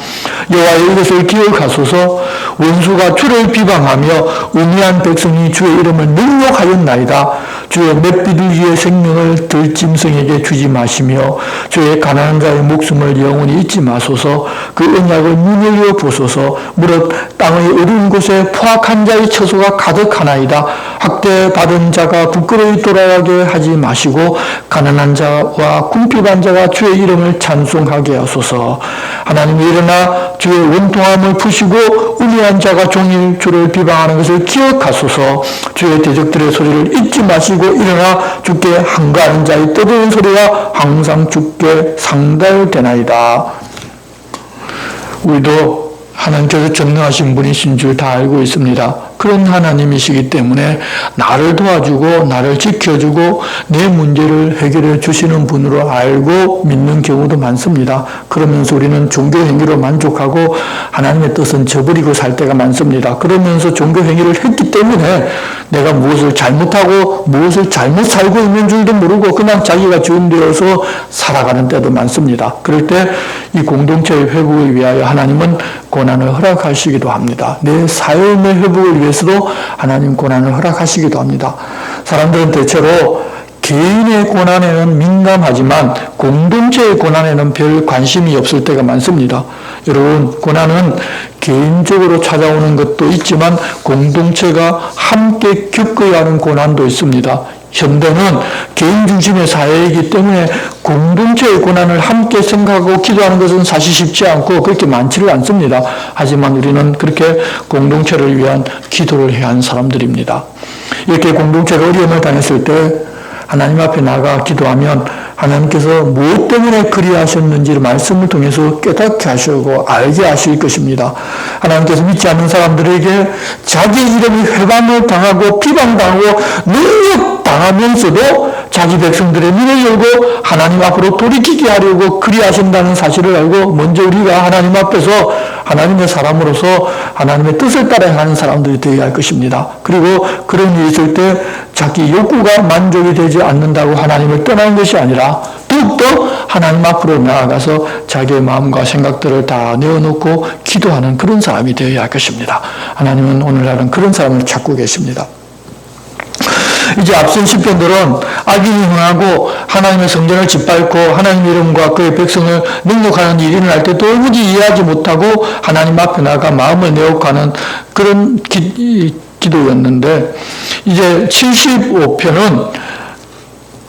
여호와의 이것을 기억하소서. 원수가 주를 비방하며 우매한 백성이 주의 이름을 능욕하였나이다. 주의 맷비둘기의 생명을 들짐승에게 주지 마시며 주의 가난한 자의 목숨을 영원히 잊지 마소서. 그 언약을 눈여겨 보소서. 무릇 땅의 어두운 곳에 포악한 자의 처소가 가득하나이다. 학대받은 자가 부끄러이 돌아가게 하지 마시고 가난한 자와 궁핍한 자가 주의 이름을 찬송하게 하소서. 하나님이 일어나 주의 원통함을 푸시고 우매한 자가 종일 주를 비방하는 것을 기억하소서. 주의 대적들의 소리를 잊지 마시고 일어나 주께 항거하는 자의 떠드는 소리가 항상 주께 상달되나이다. 우리도 하나님께서 전능하신 분이신 줄 다 알고 있습니다. 그런 하나님이시기 때문에 나를 도와주고 나를 지켜주고 내 문제를 해결해 주시는 분으로 알고 믿는 경우도 많습니다. 그러면서 우리는 종교 행위로 만족하고 하나님의 뜻은 저버리고 살 때가 많습니다. 그러면서 종교 행위를 했기 때문에 내가 무엇을 잘못하고 무엇을 잘못 살고 있는 줄도 모르고 그냥 자기가 주인되어서 살아가는 때도 많습니다. 그럴 때 이 공동체의 회복을 위하여 하나님은 고난을 허락하시기도 합니다. 내 삶의 회복을 위해서도 하나님 고난을 허락하시기도 합니다. 사람들은 대체로 개인의 고난에는 민감하지만 공동체의 고난에는 별 관심이 없을 때가 많습니다. 여러분, 고난은 개인적으로 찾아오는 것도 있지만 공동체가 함께 겪어야 하는 고난도 있습니다. 현대는 개인 중심의 사회이기 때문에 공동체의 고난을 함께 생각하고 기도하는 것은 사실 쉽지 않고 그렇게 많지를 않습니다. 하지만 우리는 그렇게 공동체를 위한 기도를 해야 하는 사람들입니다. 이렇게 공동체가 어려움을 당했을 때 하나님 앞에 나가 기도하면 하나님께서 무엇 때문에 그리하셨는지를 말씀을 통해서 깨닫게 하시고 알게 하실 것입니다. 하나님께서 믿지 않는 사람들에게 자기 이름이 회방을 당하고 비방당하고 능력당하면서도 자기 백성들의 눈을 열고 하나님 앞으로 돌이키게 하려고 그리하신다는 사실을 알고 먼저 우리가 하나님 앞에서 하나님의 사람으로서 하나님의 뜻을 따라 행하는 사람들이 되어야 할 것입니다. 그리고 그런 일이 있을 때 자기 욕구가 만족이 되지 않는다고 하나님을 떠나는 것이 아니라 더욱더 하나님 앞으로 나아가서 자기의 마음과 생각들을 다 내어놓고 기도하는 그런 사람이 되어야 할 것입니다. 하나님은 오늘날은 그런 사람을 찾고 계십니다. 이제 앞선 시편들은 악인이 흥하고 하나님의 성전을 짓밟고 하나님의 이름과 그의 백성을 능력하는 일이 일어날 때 도무지 이해하지 못하고 하나님 앞에 나가 마음을 내어가는 그런 기도였는데 이제 75편은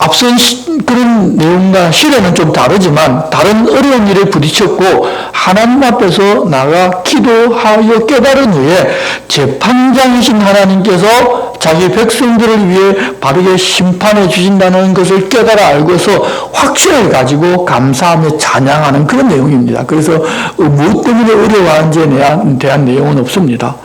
앞선 그런 내용과 실에는 좀 다르지만 다른 어려운 일에 부딪혔고 하나님 앞에서 나가 기도하여 깨달은 후에 재판장이신 하나님께서 자기 백성들을 위해 바르게 심판해 주신다는 것을 깨달아 알고서 확신을 가지고 감사하며 찬양하는 그런 내용입니다. 그래서 무엇 때문에 어려워하는지에 대한 내용은 없습니다.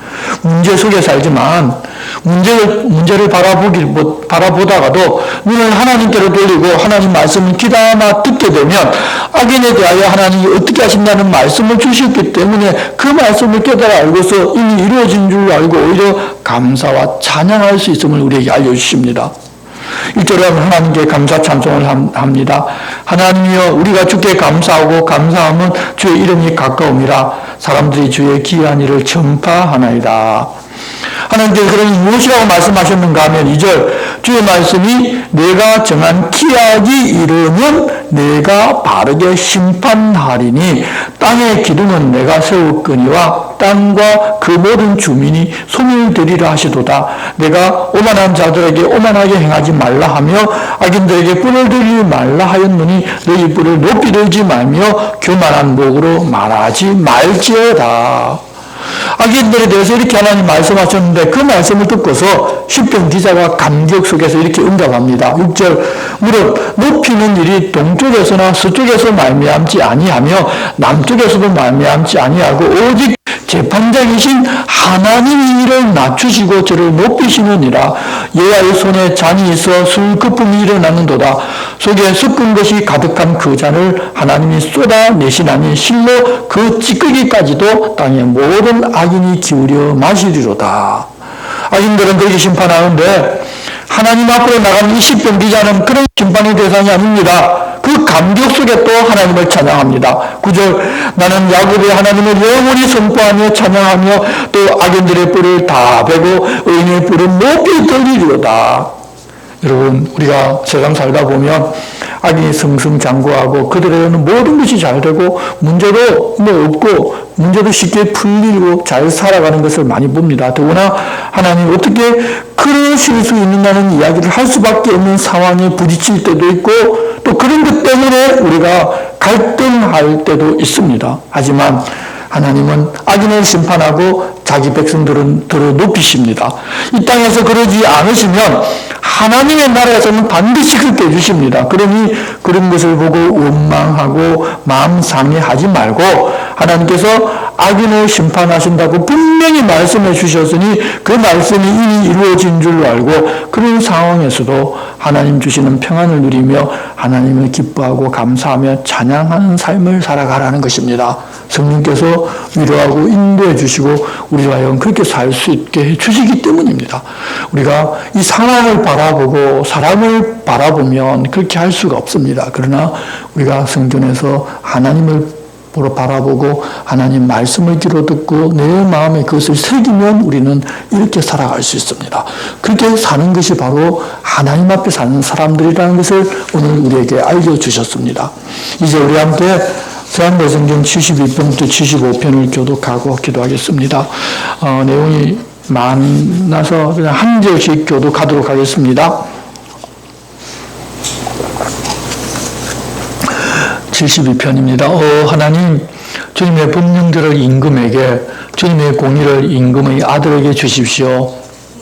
문제 속에 살지만 문제를 바라보다가도 눈을 하나님께로 돌리고 하나님 말씀을 귀담아 듣게 되면 악인에 대하여 하나님이 어떻게 하신다는 말씀을 주셨기 때문에 그 말씀을 깨달아 알고서 이미 이루어진 줄 알고 오히려 감사와 찬양할 수 있음을 우리에게 알려주십니다. 1절에 하나님께 감사 찬송을 합니다. 하나님이여 우리가 주께 감사하고 감사하면 주의 이름이 가까움이라 사람들이 주의 기이한 일을 전파하나이다. 하나님께서 그러면 무엇이라고 말씀하셨는가 하면 2절 주의 말씀이 내가 정한 기약이 이르면 내가 바르게 심판하리니 땅의 기둥은 내가 세웠거니와 땅과 그 모든 주민이 손을 들이라 하시도다. 내가 오만한 자들에게 오만하게 행하지 말라 하며 악인들에게 뿔을 들이지 말라 하였느니 너희 뿔을 높이 들지 말며 교만한 목으로 말하지 말지어다. 악인들에 대해서 이렇게 하나님 말씀하셨는데 그 말씀을 듣고서 시편 기자가 감격 속에서 이렇게 응답합니다. 6절 무릇 높이는 일이 동쪽에서나 서쪽에서 말미암지 아니하며 남쪽에서도 말미암지 아니하고 오직 재판장이신 하나님이 이를 낮추시고 저를 높이시느니라. 여호와의 손에 잔이 있어 술 거품이 일어나는도다. 속에 섞은 것이 가득한 그 잔을 하나님이 쏟아내시나니 실로 그 찌꺼기까지도 땅의 모든 악인이 기울여 마시리로다. 악인들은 그렇게 심판하는데 하나님 앞으로 나가는 이 시편 기자는 그런 심판의 대상이 아닙니다. 그 감격 속에 또 하나님을 찬양합니다. 9절 나는 야곱의 하나님을 영원히 선포하며 찬양하며 또 악인들의 뿔을 다 베고 의인의 뿔은 높이 들리리로다. 여러분 우리가 세상 살다 보면 악인이 승승장구하고 그들에게는 모든 것이 잘 되고 문제도 없고 문제도 쉽게 풀리고 잘 살아가는 것을 많이 봅니다. 더구나 하나님 어떻게 그러실 수 있는다는 이야기를 할 수밖에 없는 상황에 부딪힐 때도 있고 또 그런 것 때문에 우리가 갈등할 때도 있습니다. 하지만 하나님은 악인을 심판하고 자기 백성들은 들어 높이십니다. 이 땅에서 그러지 않으시면 하나님의 나라에서는 반드시 그렇게 해주십니다. 그러니 그런 것을 보고 원망하고 마음 상해하지 말고 하나님께서 악인을 심판하신다고 분명히 말씀해 주셨으니 그 말씀이 이미 이루어진 줄로 알고 그런 상황에서도 하나님 주시는 평안을 누리며 하나님을 기뻐하고 감사하며 찬양하는 삶을 살아가라는 것입니다. 성령께서 위로하고 인도해 주시고 우리와 영 그렇게 살 수 있게 해 주시기 때문입니다. 우리가 이 상황을 바라보고 사람을 바라보면 그렇게 할 수가 없습니다. 그러나 우리가 성전에서 하나님을 보러 바라보고 하나님 말씀을 귀로 듣고 내 마음에 그것을 새기면 우리는 이렇게 살아갈 수 있습니다. 그렇게 사는 것이 바로 하나님 앞에 사는 사람들이라는 것을 오늘 우리에게 알려주셨습니다. 이제 우리 함께 서한대성경 72편부터 75편을 교독하고 기도하겠습니다. 내용이 많아서 그냥 한 절씩 교독하도록 하겠습니다. 72편입니다. 하나님, 주님의 법령들을 임금에게, 주님의 공의를 임금의 아들에게 주십시오.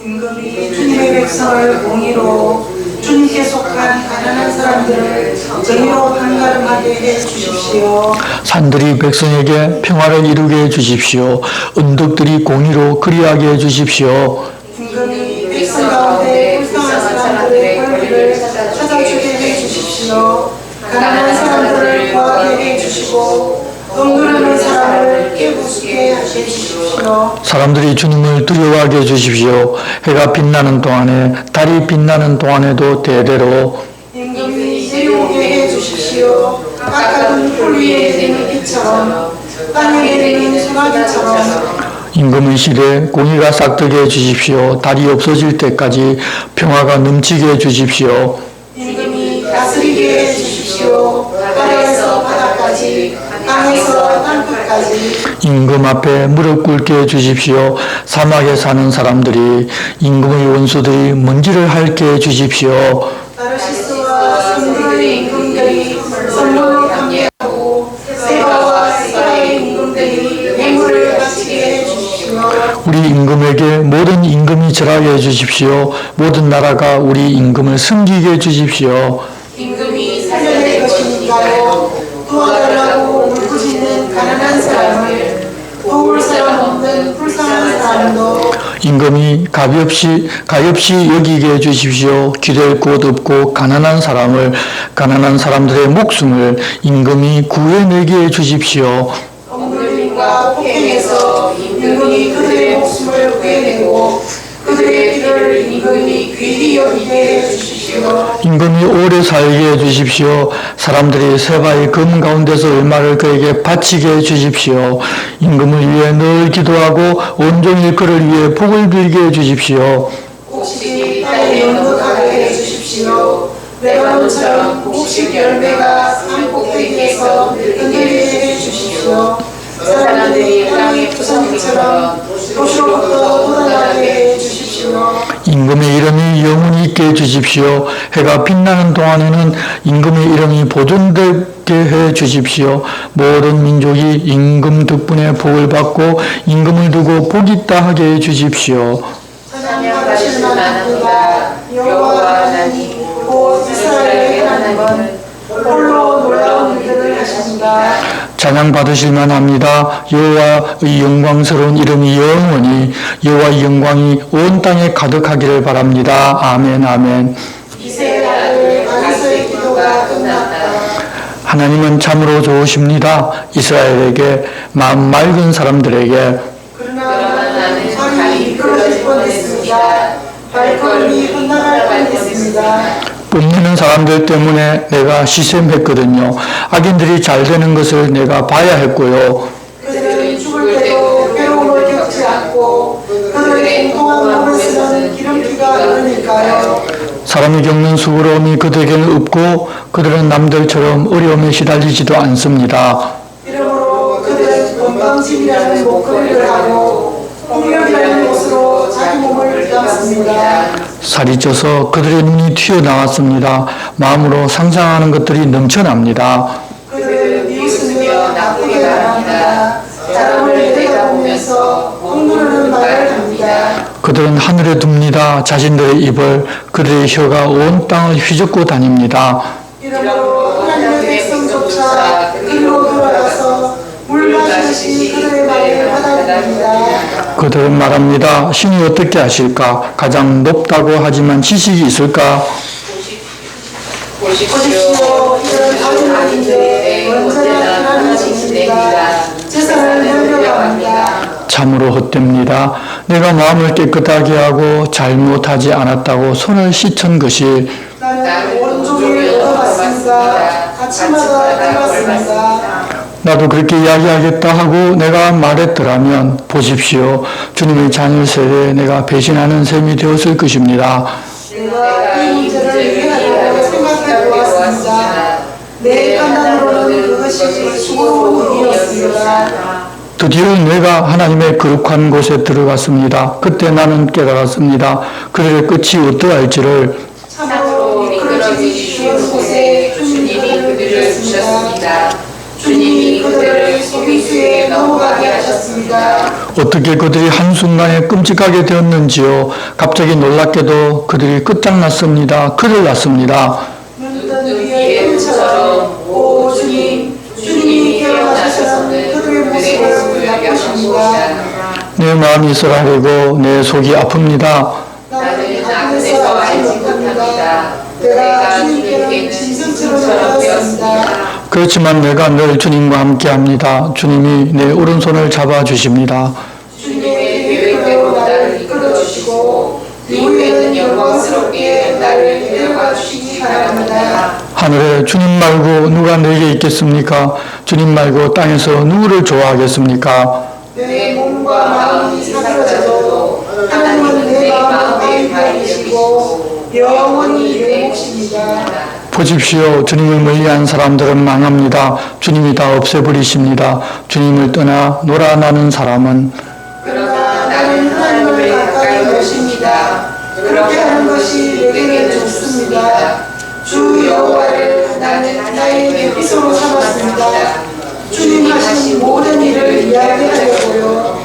임금이 주님의 백성을 공의로 주님께 속한 가난한 사람들을 정의로 한가름하게 해 주십시오. 산들이 백성에게 평화를 이루게 해 주십시오. 언덕들이 공의로 그리하게 해 주십시오. 임금이 백성 가운데 불쌍한 사람들의 권리를 찾아주게 해 주십시오. 가난한 사람들을 구하게 해 주시고 덩그러는 사람을 깨부수게 하게 주십시오. 사람들이 주님을 두려워하게 해 주십시오. 해가 빛나는 동안에, 달이 빛나는 동안에도 대대로 임금이 내려오게 해 주십시오. 깎아둔 풀 위에 내는 빛처럼 땅에 내리는 소나기처럼 임금의 시대에 공의가 싹트게 해 주십시오. 달이 없어질 때까지 평화가 넘치게 해 주십시오. 임금이 다스리게 해 주십시오. 바다에서 바다까지 땅에서 땅끝까지 임금 앞에 무릎 꿇게 해 주십시오. 사막에 사는 사람들이, 임금의 원수들이 먼지를 핥게 해 주십시오. 나르시스와 선들의 임금들이 선물로 감개하고 세바와 세바의 임금들이 뇌물을 바치게 해 주십시오. 우리 임금에게 모든 임금이 절하게 해 주십시오. 모든 나라가 우리 임금을 섬기게 해 주십시오. 임금이 살려낼 것이니까요. 도와달라고 울부짖는 가난한 사람을 도울 사람 없는 불쌍한 사람도 임금이 가엾이 여기게 해 주십시오. 기댈 곳 없고 가난한 사람들의 목숨을 임금이 구해내게 해 주십시오. 억눌림과 폭행에서 임금이 그들의 목숨을 구해내고 그들의 피를 임금이 귀히 여기게 해 주십시오. 임금이 오래 살게 해 주십시오. 사람들이 세바의 금 가운데서 얼마를 그에게 바치게 해 주십시오. 임금을 위해 늘 기도하고 온종일 그를 위해 복을 빌게 해 주십시오. 곡식이 땅에 연극하게 해 주십시오. 레바논처럼 곡식 열매가 산 꼭대기에서 흔들리게 해 주십시오. 사람들이 땅의 부성처럼 도시로부터 돋아나게 해 주십시오. 임금의 이름이 영원히 있게 해 주십시오. 해가 빛나는 동안에는 임금의 이름이 보존되게 해 주십시오. 모든 민족이 임금 덕분에 복을 받고 임금을 두고 복 있다 하게 해 주십시오. 찬양받으실 만합니다. 여호와 하나님 곧 이스라엘의 하나님은 홀로 놀라운 일들을 하십니다. 찬양 받으실 만합니다. 여호와의 영광스러운 이름이 영원히, 여호와의 영광이 온 땅에 가득하기를 바랍니다. 아멘, 아멘. 이세 아들 다윗의 기도가 끝났다. 하나님은 참으로 좋으십니다. 이스라엘에게, 마음 맑은 사람들에게. 그러나 나는 발이 미끄러질 뻔했습니다. 발걸음이 헛나갈 뻔했습니다. 뽐내는 사람들 때문에 내가 시샘했거든요. 악인들이 잘 되는 것을 내가 봐야 했고요. 그들은 죽을 때도 괴로움을 겪지 않고 그들의 인공한 몸을 쓰는 기름기가 흐르니까요. 사람이 겪는 수고로움이 그들에게는 없고 그들은 남들처럼 어려움에 시달리지도 않습니다. 이러므로 그들은 건방짐이라는 목걸이를 하고 폭력이라는 옷으로 자기 몸을 감습니다. 살이 쪄서 그들의 눈이 튀어나왔습니다. 마음으로 상상하는 것들이 넘쳐납니다. 그들은 비웃으며 나쁘게 말합니다. 사람을 내다보면서 억누르는 말을 합니다. 그들은 하늘에 둡니다. 자신들의 입을, 그들의 혀가 온 땅을 휘젓고 다닙니다. 이러므로 하나님의 백성조차 그리로 돌아가서 물 마시듯이 그들의 말에 받아들입니다. 그들은 말합니다. 신이 어떻게 하실까? 가장 높다고 하지만 지식이 있을까? 보십시오. 이런 아들들인데 언제나 하나님 지십니다. 재산을 늘려갑니다. 참으로 헛됩니다. 내가 마음을 깨끗하게 하고 잘못하지 않았다고 손을 씻은 것이 나는 온종일 얻어봤습니다. 아침마다 뛰었습니다. 나도 그렇게 이야기하겠다 하고 내가 말했더라면 보십시오. 주님의 자녀 세대에 내가 배신하는 셈이 되었을 것입니다. 내가 이 문제를 해결하려고 생각해 보았습니다. 내 판단으로는 그것이 수고로운 일이었습니다. 드디어 내가 하나님의 거룩한 곳에 들어갔습니다. 그때 나는 깨달았습니다. 그들의 끝이 어떠할지를. 참으로 미끄러지기 쉬운 곳에 주님이 그들을 주셨습니다. 주님이 그들을 속임수에 넘어가게 하셨습니다. 어떻게 그들이 한순간에 끔찍하게 되었는지요. 갑자기 놀랍게도 그들이 끝장났습니다. 큰일 났습니다. 눈뜬 위의 꿈처럼 오 주님, 주님이 깨어나셔서는 그들의 모습을 바꾸십니다. 내 마음이 쓰라리고 내 속이 아픕니다. 나는 아픈데서 알지 못합니다. 내가 주님께는 짐승처럼 되었습니다. 그렇지만 내가 늘 주님과 함께합니다. 주님이 내 오른손을 잡아주십니다. 주님의 계획대로 나를 이끌어주시고 이후에는 영광스럽게 나를 데려가 주시기 바랍니다. 하늘에 주님 말고 누가 내게 있겠습니까? 주님 말고 땅에서 누구를 좋아하겠습니까? 내 몸과 마음이 사그러져도 하나님은 내 마음과 마음이 밝히시고 영원히 내 몫입니다. 보십시오. 주님을 멀리한 사람들은 망합니다. 주님이 다 없애버리십니다. 주님을 떠나 놀아나는 사람은 그러나 나는 하나님을 가까이 모십니다. 그렇게 하는 것이 내게는 좋습니다. 주 여호와를 나는 나의 대피소로 삼았습니다. 주님 하신 모든 일을 이야기하려고요.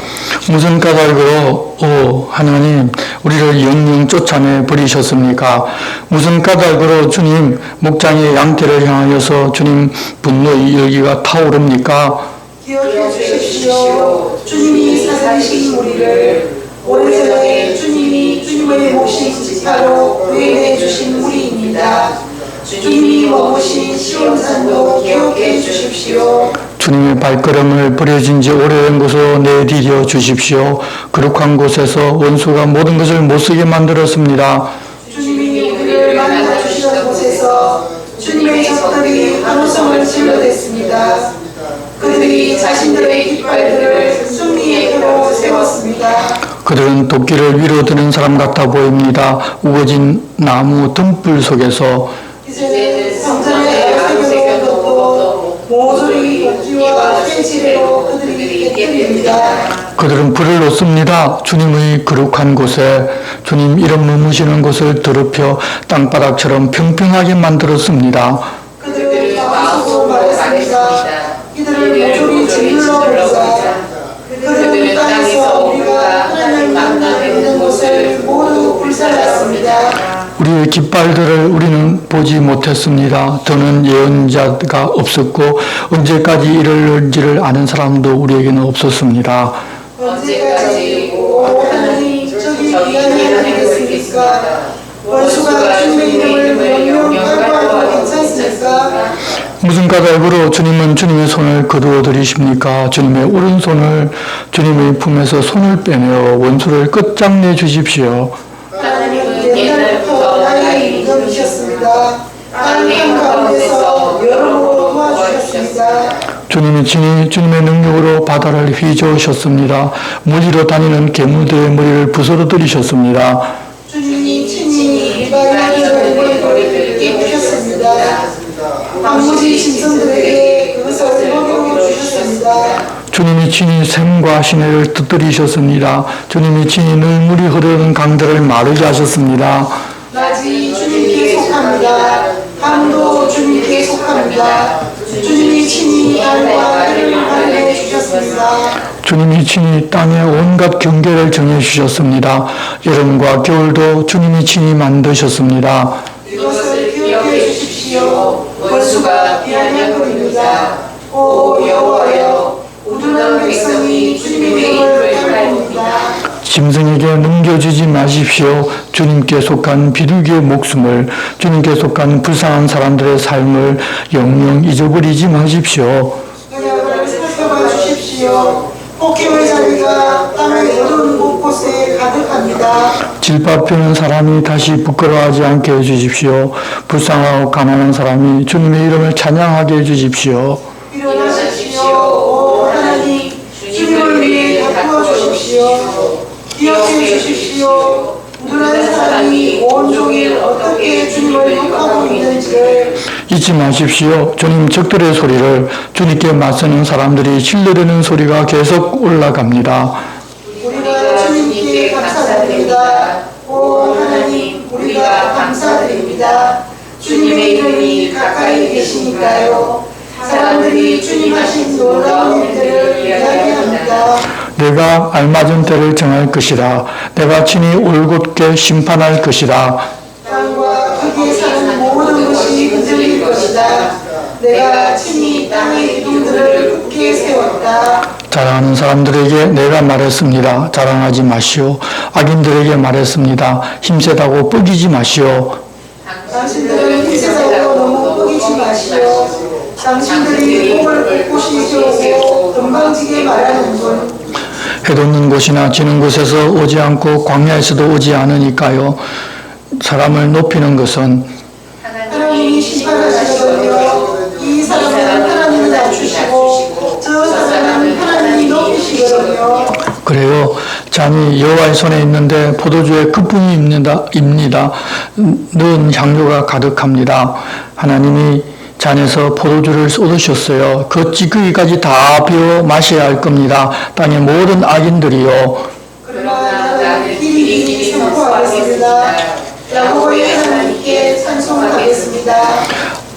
무슨 까닭으로 하나님 우리를 영영 쫓아내 버리셨습니까? 무슨 까닭으로 주님 목장의 양떼를 향하여서 주님 분노의 열기가 타오릅니까? 기억해 주십시오. 주님이 살리신 우리를 오래전에 주님의 몫인 지파로 구해내 주신 우리입니다. 주님이 머무신 시온산도 기억해 주십시오. 주님의 발걸음을 버려진 지 오래된 곳으로 내디뎌 주십시오. 거룩한 곳에서 원수가 모든 것을 못쓰게 만들었습니다. 주님이 우리를 만나 주시던 곳에서 주님의 적들이 한우성을 질러댔습니다. 그들이 자신들의 깃발들을 승리의 표로 세웠습니다. 그들은 도끼를 위로 드는 사람 같아 보입니다. 우거진 나무 등불 속에서 이제는 성전에 새겨놓은 것도 모조리 도끼와 쇠지뢰로 그들이 깨뜨립니다. 그들은 불을 놓습니다. 주님의 거룩한 곳에 주님 이름 머무시는 곳을 더럽혀 땅바닥처럼 평평하게 만들었습니다. 그들은 마음으로 말했습니다. 이들을 모조리 짓눌러 버리자. 그들은 땅에서 우리가 하나님 만나 뵙는 곳을 모두 불살랐습니다. 우리의 깃발들을 우리는 보지 못했습니다. 더는 예언자가 없었고 언제까지 이럴지를 아는 사람도 우리에게는 없었습니다. 언제까지 오 하나님 저기 미안해 하겠습니까? 원수가 주님의 이름을 영영 깔보아도 괜찮습니까? 무슨 까닭으로 주님은 주님의 손을 거두어 들이십니까? 주님의 오른손을 주님의 품에서 손을 빼내어 원수를 끝장내 주십시오. 하나님은 옛날부터 나의 임금이셨습니다. 땅의 한가운데서 여러모로 도와주셨습니다. 주님이 친히 주님의 능력으로 바다를 휘저으셨습니다. 무리로 다니는 괴물들의 머리를 부서뜨리셨습니다. 주님이 친히 이방인들의 머리를 깨부셨습니다. 황무지 짐승들에게 그것을 먹여 주셨습니다. 주님이 친히 샘과 시내를 터뜨리셨습니다. 주님이 친히 늘 물이 흐르는 강들을 마르게 하셨습니다. 낮이 주님께 속합니다. 밤도 주님께 속합니다. 주님이 친히 달과 해를 발해 주셨습니다. 주님이 친히 땅의 온갖 경계를 정해주셨습니다. 여름과 겨울도 주님이 친히 만드셨습니다. 이것을 기억해 주십시오. 원수가 비아냥거립니다. 오 여호와여, 우둔한 백성이 주님의 이름을 팔립니다. 짐승에게 넘겨주지 마십시오. 주님께 속한 비둘기의 목숨을, 주님께 속한 불쌍한 사람들의 삶을 영영 잊어버리지 마십시오. 언약을 살펴봐 주십시오. 폭행의 자리가 땅의 어두운 곳곳에 가득합니다. 질밥 펴는 사람이 다시 부끄러워하지 않게 해주십시오. 불쌍하고 가난한 사람이 주님의 이름을 찬양하게 해주십시오. 일어나십시오. 오 하나님, 주님을 위해 다투어 주십시오. 기억해 주십시오. 우둔한 사람이 온종일 어떻게 주님을 욕하고 있는지를 잊지 마십시오. 주님 적들의 소리를, 주님께 맞서는 사람들이 질러대는 소리가 계속 올라갑니다. 우리가 주님께 감사드립니다. 오 하나님, 우리가 감사드립니다. 주님의 이름이 가까이 계시니까요. 사람들이 주님 하신 놀라운 일들을 이야기합니다. 내가 알맞은 때를 정할 것이라. 내가 친히 올곧게 심판할 것이라. 땅과 거기에 사는 모든 것이 흔들릴 것이다. 내가 친히 땅의 이동들을 굳게 세웠다. 자랑하는 사람들에게 내가 말했습니다. 자랑하지 마시오. 악인들에게 말했습니다. 힘세다고 뻐기지 마시오. 당신들은 힘세다고 너무 뻐기지 마시오. 당신들이 목을 꼿꼿이 세우고 건방지게 말하는군. 해돋는 곳이나 지는 곳에서 오지 않고 광야에서도 오지 않으니까요. 사람을 높이는 것은 하나님이 심판하시거든요. 이 사람은 하나님을 낮추시고 저 사람은 하나님이 높이시거든요. 그래요. 잔이 여호와의 손에 있는데 포도주에 끝분이 입니다. 넣은 향료가 가득합니다. 하나님이 잔에서 포도주를 쏟으셨어요. 그 찌꺼기까지 다 비워 마셔야 할 겁니다. 땅의 모든 악인들이요. 그러나 나는 길이 선포하겠습니다. 야곱의 하나님께 찬송하겠습니다.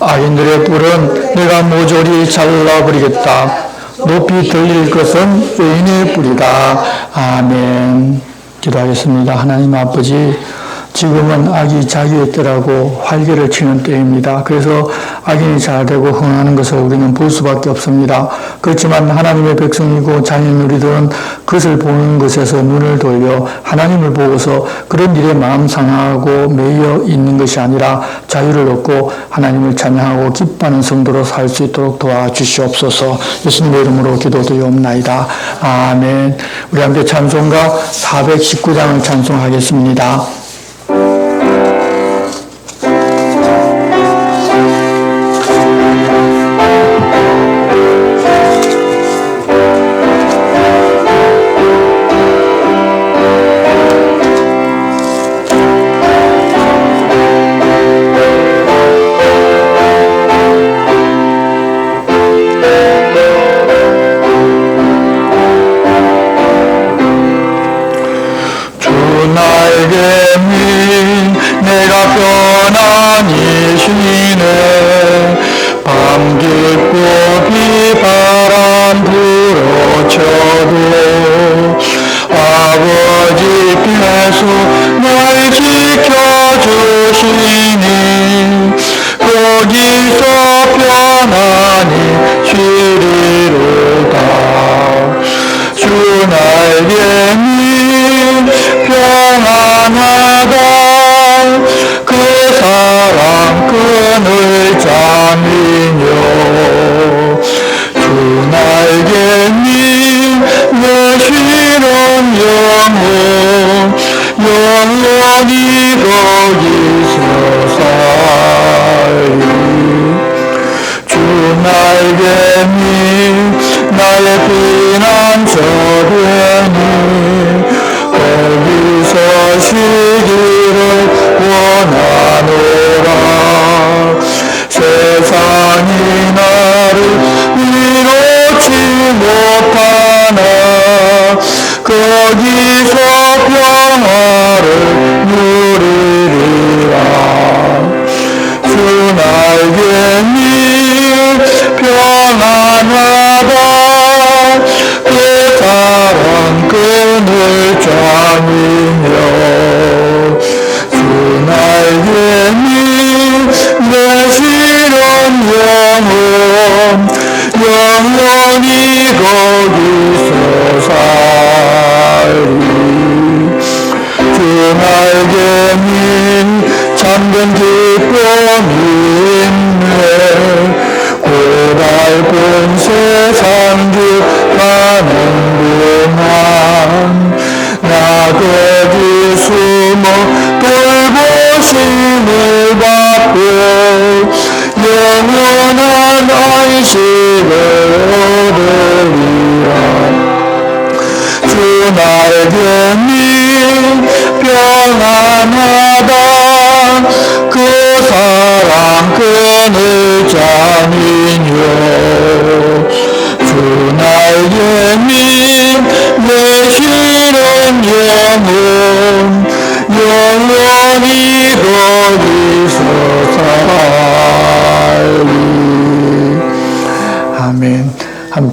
악인들의 뿔은 내가 모조리 잘라버리겠다. 높이 들릴 것은 의인의 뿔이다. 아멘. 기도하겠습니다. 하나님 아버지, 지금은 악이 자기의 때라고 활개를 치는 때입니다. 그래서 악인이 잘되고 흥하는 것을 우리는 볼 수밖에 없습니다. 그렇지만 하나님의 백성이고 자녀인 우리들은 그것을 보는 것에서 눈을 돌려 하나님을 보고서 그런 일에 마음 상하고 매여 있는 것이 아니라 자유를 얻고 하나님을 찬양하고 기뻐하는 성도로 살 수 있도록 도와주시옵소서. 예수님의 이름으로 기도드리옵나이다. 아멘. 우리 함께 찬송가 419장을 찬송하겠습니다.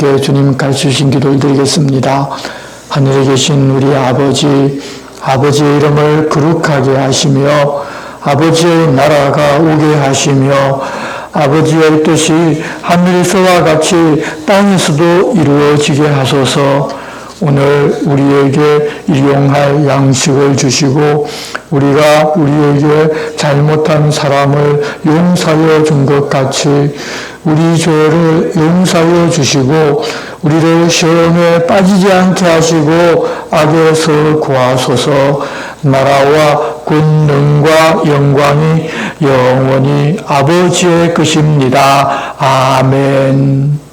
함께 주님 가르치신 기도를 드리겠습니다. 하늘에 계신 우리 아버지, 아버지의 이름을 거룩하게 하시며 아버지의 나라가 오게 하시며 아버지의 뜻이 하늘에서와 같이 땅에서도 이루어지게 하소서. 오늘 우리에게 일용할 양식을 주시고 우리가 우리에게 잘못한 사람을 용서하여 준 것 같이 우리 죄를 용서하여 주시고 우리를 시험에 빠지지 않게 하시고 악에서 구하소서. 나라와 권능과 영광이 영원히 아버지의 것입니다. 아멘.